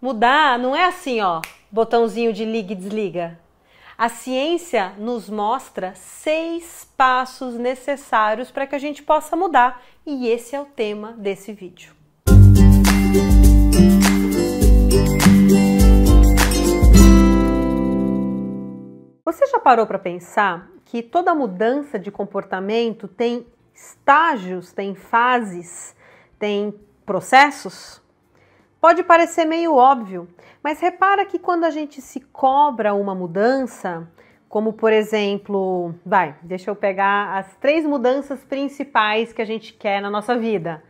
Mudar não é assim, ó, botãozinho de liga e desliga. A ciência nos mostra 6 passos necessários para que a gente possa mudar. E esse é o tema desse vídeo. Você já parou para pensar que toda mudança de comportamento tem estágios, tem fases, tem processos? Pode parecer meio óbvio, mas repara que quando a gente se cobra uma mudança, como por exemplo, deixa eu pegar as 3 mudanças principais que a gente quer na nossa vida.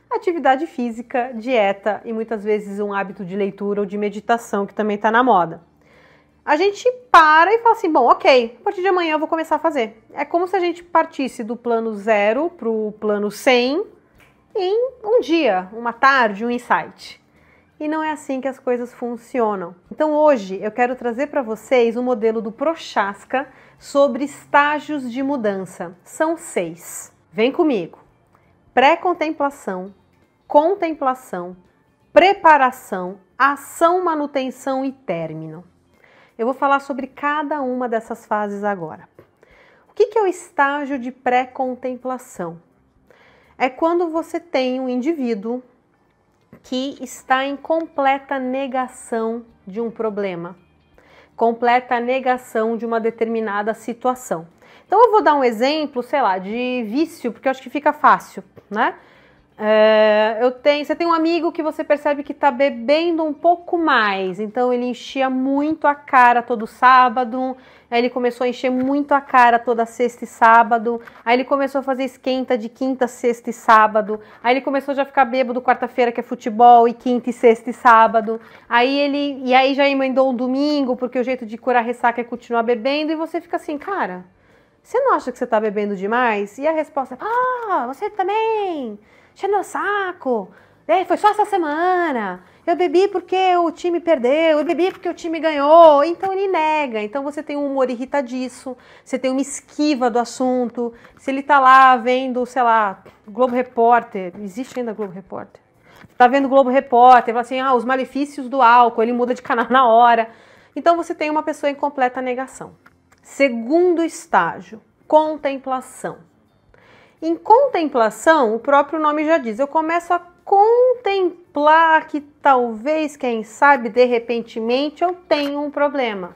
Atividade física, dieta e muitas vezes um hábito de leitura ou de meditação que também está na moda. A gente para e fala assim, bom, ok, a partir de amanhã eu vou começar a fazer. É como se a gente partisse do plano 0 para o plano 100 em um dia, uma tarde, um insight. E não é assim que as coisas funcionam. Então hoje eu quero trazer para vocês o modelo do Prochaska sobre estágios de mudança. São 6. Vem comigo. Pré-contemplação, contemplação, preparação, ação, manutenção e término. Eu vou falar sobre cada uma dessas fases agora. O que é o estágio de pré-contemplação? É quando você tem um indivíduo que está em completa negação de um problema, completa negação de uma determinada situação. Então eu vou dar um exemplo, sei lá, de vício, porque eu acho que fica fácil, né? Você tem um amigo que você percebe que está bebendo um pouco mais, então ele enchia muito a cara todo sábado, aí ele começou a encher muito a cara toda sexta e sábado, aí ele começou a fazer esquenta de quinta, sexta e sábado, aí ele começou já a ficar bêbado quarta-feira que é futebol e quinta e sexta e sábado, aí já emendou um domingo porque o jeito de curar ressaca é continuar bebendo e você fica assim, cara, você não acha que você está bebendo demais? E a resposta é, você também... Enchendo o saco, foi só essa semana, eu bebi porque o time perdeu, eu bebi porque o time ganhou, então ele nega, então você tem um humor irritadiço, você tem uma esquiva do assunto, se ele tá lá vendo, sei lá, Globo Repórter, existe ainda Globo Repórter? Tá vendo Globo Repórter, fala assim, os malefícios do álcool, ele muda de canal na hora, então você tem uma pessoa em completa negação. Segundo estágio, contemplação. Em contemplação, o próprio nome já diz, eu começo a contemplar que talvez, quem sabe, de repentemente eu tenho um problema.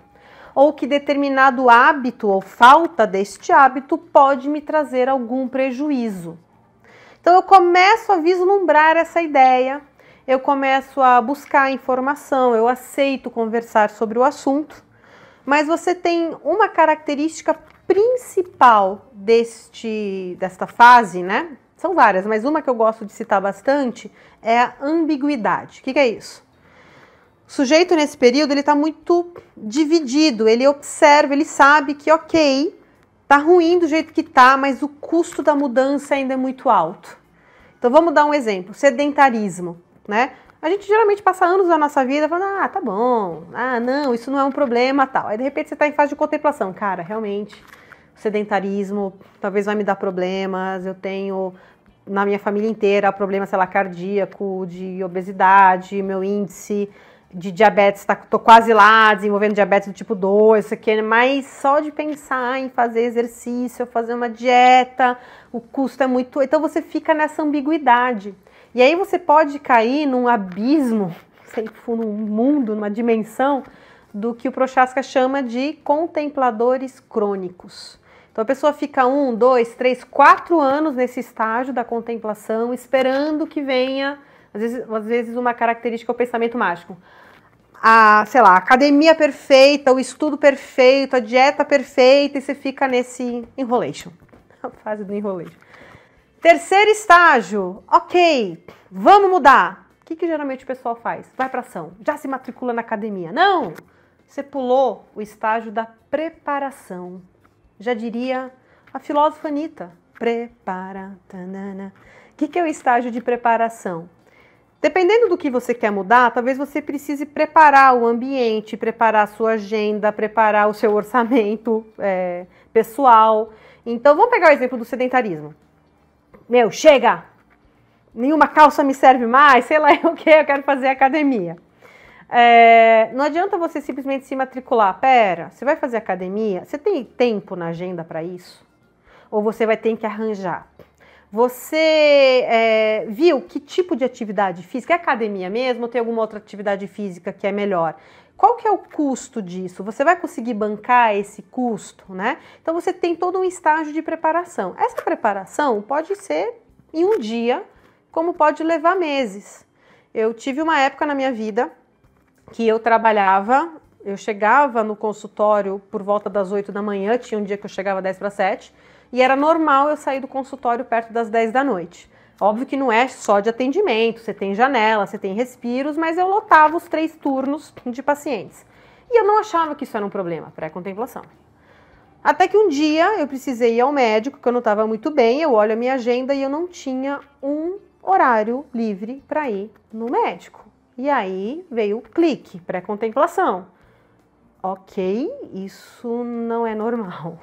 Ou que determinado hábito ou falta deste hábito pode me trazer algum prejuízo. Então eu começo a vislumbrar essa ideia, eu começo a buscar informação, eu aceito conversar sobre o assunto, mas você tem uma característica principal desta fase, né? São várias, mas uma que eu gosto de citar bastante é a ambiguidade. O que é isso? O sujeito nesse período ele está muito dividido, ele observa, ele sabe que ok, tá ruim do jeito que tá, mas o custo da mudança ainda é muito alto. Então vamos dar um exemplo, sedentarismo, né? A gente geralmente passa anos da nossa vida falando, tá bom, não, isso não é um problema, tal. Aí de repente você está em fase de contemplação, cara, realmente, o sedentarismo talvez vai me dar problemas, eu tenho na minha família inteira problema, sei lá, cardíaco, de obesidade, meu índice de diabetes, tô quase lá, desenvolvendo diabetes do tipo 2, isso aqui, mas só de pensar em fazer exercício, fazer uma dieta, o custo é muito, então você fica nessa ambiguidade. E aí você pode cair num abismo, num mundo, numa dimensão do que o Prochaska chama de contempladores crônicos. Então a pessoa fica 1, 2, 3, 4 anos nesse estágio da contemplação, esperando que venha, às vezes uma característica é o pensamento mágico. A academia perfeita, o estudo perfeito, a dieta perfeita, e você fica nesse enrolation, a fase do enrolation. Terceiro estágio, ok, vamos mudar. O que geralmente o pessoal faz? Vai para ação, já se matricula na academia. Não, você pulou o estágio da preparação. Já diria a filósofa Anitta, prepara, tanana. O que é o estágio de preparação? Dependendo do que você quer mudar, talvez você precise preparar o ambiente, preparar a sua agenda, preparar o seu orçamento pessoal. Então vamos pegar o exemplo do sedentarismo. Meu, chega! Nenhuma calça me serve mais, sei lá o que, eu quero fazer academia. Não adianta você simplesmente se matricular. Pera, você vai fazer academia? Você tem tempo na agenda para isso? Ou você vai ter que arranjar? Você viu que tipo de atividade física? É academia mesmo ou tem alguma outra atividade física que é melhor? Qual que é o custo disso? Você vai conseguir bancar esse custo, né? Então você tem todo um estágio de preparação. Essa preparação pode ser em um dia, como pode levar meses. Eu tive uma época na minha vida que eu chegava no consultório por volta das 8 da manhã, tinha um dia que eu chegava 10 para 7, e era normal eu sair do consultório perto das 10 da noite. Óbvio que não é só de atendimento, você tem janela, você tem respiros, mas eu lotava os 3 turnos de pacientes. E eu não achava que isso era um problema, pré-contemplação. Até que um dia eu precisei ir ao médico, que eu não estava muito bem, eu olho a minha agenda e eu não tinha um horário livre para ir no médico. E aí veio o clique, pré-contemplação. Ok, isso não é normal.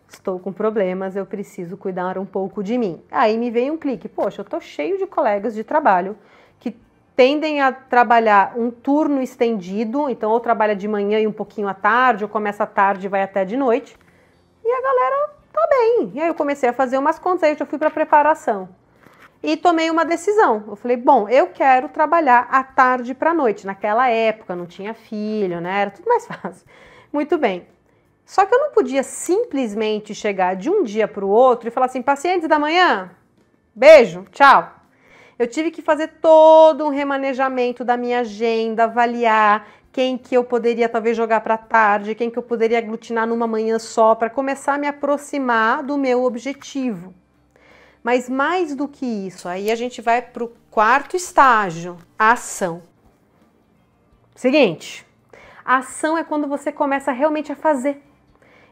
Estou com problemas, eu preciso cuidar um pouco de mim. Aí me veio um clique, poxa, eu tô cheio de colegas de trabalho que tendem a trabalhar um turno estendido, então ou trabalha de manhã e um pouquinho à tarde, ou começa à tarde e vai até de noite, e a galera tá bem. E aí eu comecei a fazer umas contas, aí eu já fui para preparação. E tomei uma decisão, eu falei, bom, eu quero trabalhar à tarde para noite. Naquela época não tinha filho, né, era tudo mais fácil. Muito bem. Só que eu não podia simplesmente chegar de um dia para o outro e falar assim, pacientes da manhã, beijo, tchau. Eu tive que fazer todo um remanejamento da minha agenda, avaliar quem que eu poderia talvez jogar para tarde, quem que eu poderia aglutinar numa manhã só, para começar a me aproximar do meu objetivo. Mas mais do que isso, aí a gente vai para o 4º estágio, a ação. Seguinte, a ação é quando você começa realmente a fazer.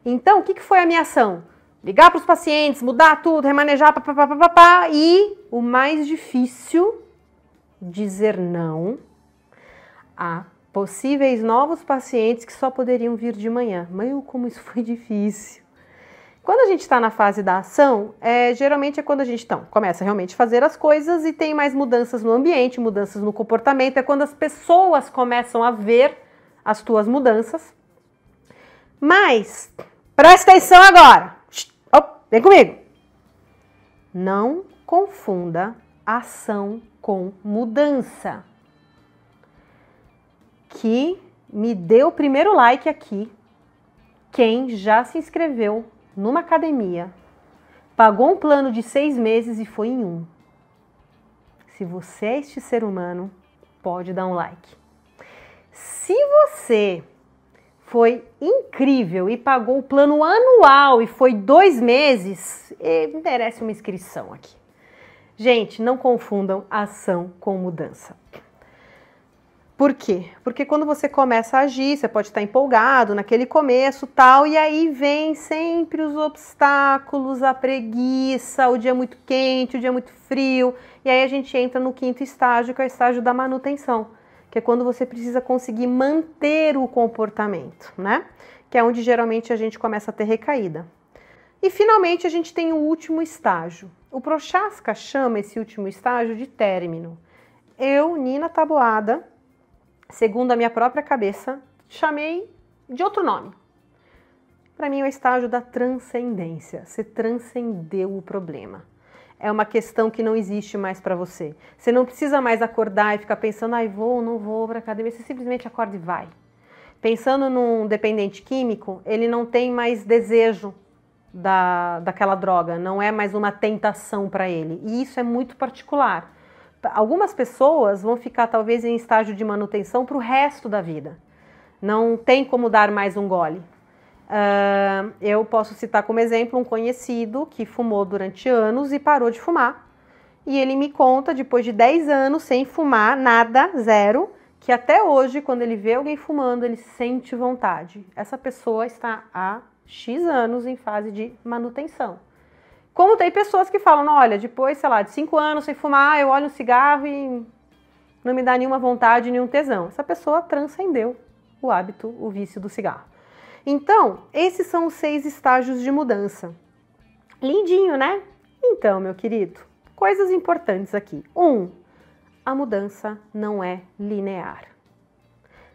Então, o que foi a minha ação? Ligar para os pacientes, mudar tudo, remanejar, papapá, e o mais difícil, dizer não a possíveis novos pacientes que só poderiam vir de manhã. Meu, como isso foi difícil. Quando a gente está na fase da ação, geralmente é quando a gente começa realmente a fazer as coisas e tem mais mudanças no ambiente, mudanças no comportamento, é quando as pessoas começam a ver as tuas mudanças. Mas, presta atenção agora, vem comigo. Não confunda ação com mudança. Que me dê o primeiro like aqui, quem já se inscreveu numa academia, pagou um plano de 6 meses e foi em um. Se você é este ser humano, pode dar um like. Se você foi incrível e pagou o plano anual e foi 2 meses, merece uma inscrição aqui. Gente, não confundam ação com mudança. Por quê? Porque quando você começa a agir, você pode estar empolgado naquele começo tal, e aí vem sempre os obstáculos, a preguiça, o dia muito quente, o dia muito frio, e aí a gente entra no 5º estágio, que é o estágio da manutenção, que é quando você precisa conseguir manter o comportamento, né? Que é onde geralmente a gente começa a ter recaída. E finalmente a gente tem o último estágio. O Prochaska chama esse último estágio de término. Eu, Nina Taboada, segundo a minha própria cabeça, chamei de outro nome. Para mim é o estágio da transcendência. Você transcendeu o problema. É uma questão que não existe mais para você. Você não precisa mais acordar e ficar pensando, vou, não vou para a academia. Você simplesmente acorda e vai. Pensando num dependente químico, ele não tem mais desejo daquela droga, não é mais uma tentação para ele. E isso é muito particular. Algumas pessoas vão ficar talvez em estágio de manutenção para o resto da vida. Não tem como dar mais um gole. Eu posso citar como exemplo um conhecido que fumou durante anos e parou de fumar. E ele me conta, depois de 10 anos sem fumar, nada, zero, que até hoje, quando ele vê alguém fumando, ele sente vontade. Essa pessoa está há X anos em fase de manutenção. Como tem pessoas que falam, olha, depois, sei lá, de 5 anos sem fumar, eu olho um cigarro e não me dá nenhuma vontade, nenhum tesão. Essa pessoa transcendeu o hábito, o vício do cigarro. Então, esses são os 6 estágios de mudança. Lindinho, né? Então, meu querido, coisas importantes aqui. 1, a mudança não é linear.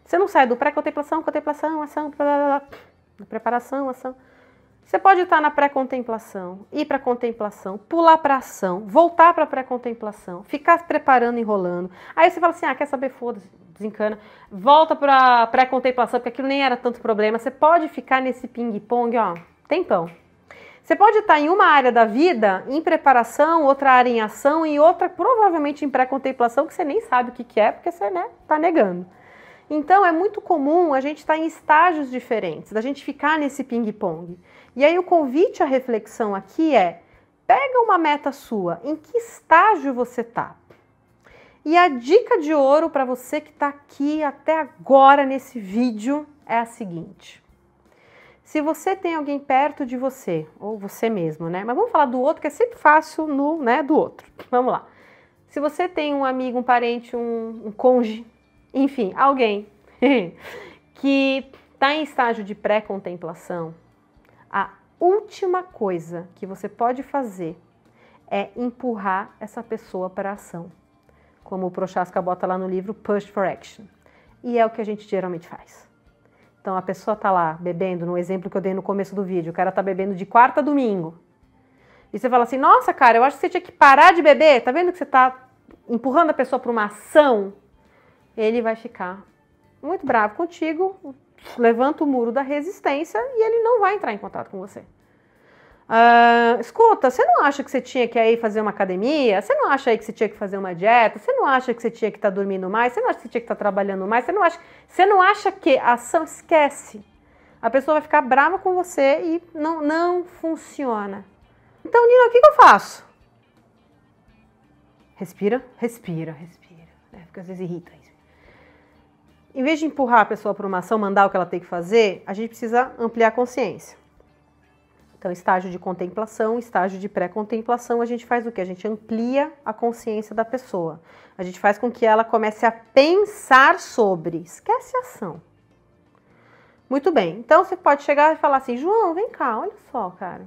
Você não sai do pré-contemplação, contemplação, ação, blá, blá, blá, preparação, ação. Você pode estar na pré-contemplação, ir para a contemplação, pular para a ação, voltar para a pré-contemplação, ficar se preparando, enrolando. Aí você fala assim, quer saber, foda-se, desencana. Volta para a pré-contemplação, porque aquilo nem era tanto problema. Você pode ficar nesse ping-pong, tempão. Você pode estar em uma área da vida em preparação, outra área em ação e outra provavelmente em pré-contemplação, que você nem sabe o que é, porque você está negando. Então é muito comum a gente estar em estágios diferentes, da gente ficar nesse ping-pong. E aí o convite à reflexão aqui é, pega uma meta sua, em que estágio você está? E a dica de ouro para você que está aqui até agora nesse vídeo é a seguinte. Se você tem alguém perto de você, ou você mesmo, né? Mas vamos falar do outro, que é sempre fácil do outro. Vamos lá. Se você tem um amigo, um parente, um cônjuge, enfim, alguém que está em estágio de pré-contemplação, a última coisa que você pode fazer é empurrar essa pessoa para a ação. Como o Prochaska bota lá no livro, Push for Action. E é o que a gente geralmente faz. Então a pessoa está lá bebendo, no exemplo que eu dei no começo do vídeo, o cara está bebendo de quarta a domingo. E você fala assim, nossa cara, eu acho que você tinha que parar de beber, tá vendo que você está empurrando a pessoa para uma ação? Ele vai ficar muito bravo contigo, levanta o muro da resistência e ele não vai entrar em contato com você. Escuta, você não acha que você tinha que ir fazer uma academia? Você não acha aí que você tinha que fazer uma dieta? Você não acha que você tinha que estar dormindo mais? Você não acha que você tinha que estar trabalhando mais? Você não acha que a ação esquece? A pessoa vai ficar brava com você e não funciona. Então, Nina, o que eu faço? Respira, respira, respira. Porque às vezes irrita isso. Em vez de empurrar a pessoa para uma ação, mandar o que ela tem que fazer, a gente precisa ampliar a consciência. Então, estágio de contemplação, estágio de pré-contemplação, a gente faz o quê? A gente amplia a consciência da pessoa. A gente faz com que ela comece a pensar sobre. Esquece a ação. Muito bem. Então, você pode chegar e falar assim, João, vem cá, olha só, cara.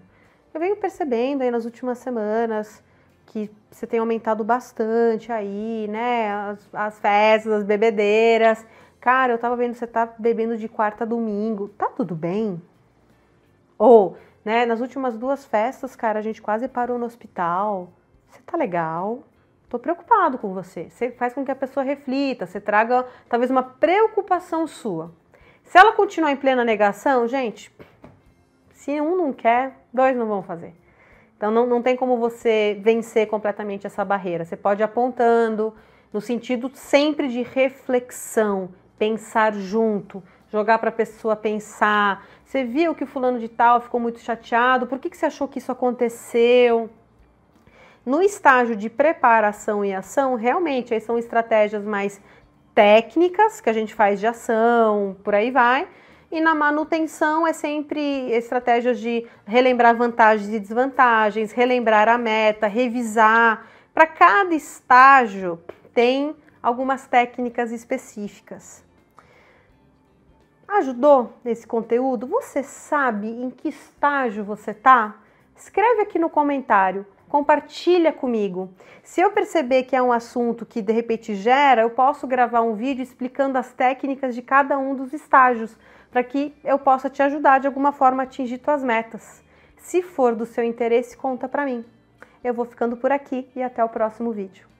Eu venho percebendo aí nas últimas semanas que você tem aumentado bastante aí, né? As festas, as bebedeiras. Cara, eu tava vendo que você tá bebendo de quarta a domingo. Tá tudo bem? Ou... nas últimas 2 festas, cara, a gente quase parou no hospital. Você tá legal? Tô preocupado com você. Você faz com que a pessoa reflita, você traga talvez uma preocupação sua. Se ela continuar em plena negação, gente, se um não quer, 2 não vão fazer. Então não tem como você vencer completamente essa barreira. Você pode ir apontando no sentido sempre de reflexão, pensar junto, jogar para a pessoa pensar. Você viu que o fulano de tal ficou muito chateado? Por que você achou que isso aconteceu? No estágio de preparação e ação, realmente, aí são estratégias mais técnicas que a gente faz de ação, por aí vai. E na manutenção é sempre estratégias de relembrar vantagens e desvantagens, relembrar a meta, revisar. Para cada estágio tem algumas técnicas específicas. Ajudou nesse conteúdo? Você sabe em que estágio você está? Escreve aqui no comentário, compartilha comigo. Se eu perceber que é um assunto que de repente gera, eu posso gravar um vídeo explicando as técnicas de cada um dos estágios, para que eu possa te ajudar de alguma forma a atingir tuas metas. Se for do seu interesse, conta para mim. Eu vou ficando por aqui e até o próximo vídeo.